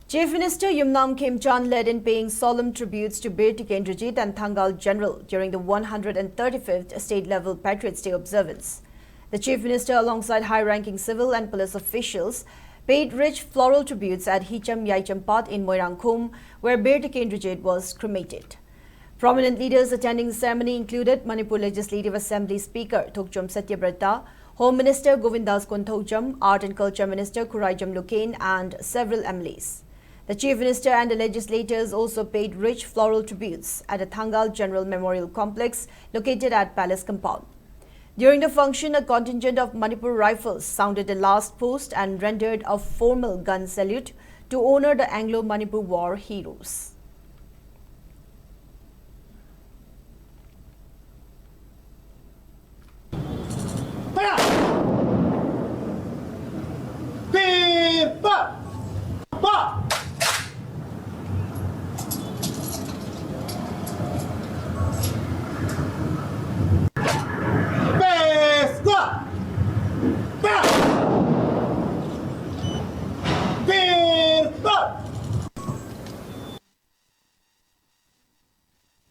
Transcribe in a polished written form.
Chief Minister Yumnam Khemchand led in paying solemn tributes to Bir Tikendrajit and Thangal General during the 135th state-level Patriots Day observance. The Chief Minister, alongside high-ranking civil and police officials, paid rich floral tributes at Hicham Yaichampat in Moirangkhum, where Bir Tikendrajit was cremated. Prominent leaders attending the ceremony included Manipur Legislative Assembly Speaker Thokchom Satyabrata, Home Minister Govindas Konthokcham, Art and Culture Minister Khuraijam Lukain, and several MLAs. The Chief Minister and the legislators also paid rich floral tributes at a Thangal General Memorial Complex located at Palace Compound. During the function, a contingent of Manipur Rifles sounded the last post and rendered a formal gun salute to honor the Anglo-Manipur War heroes.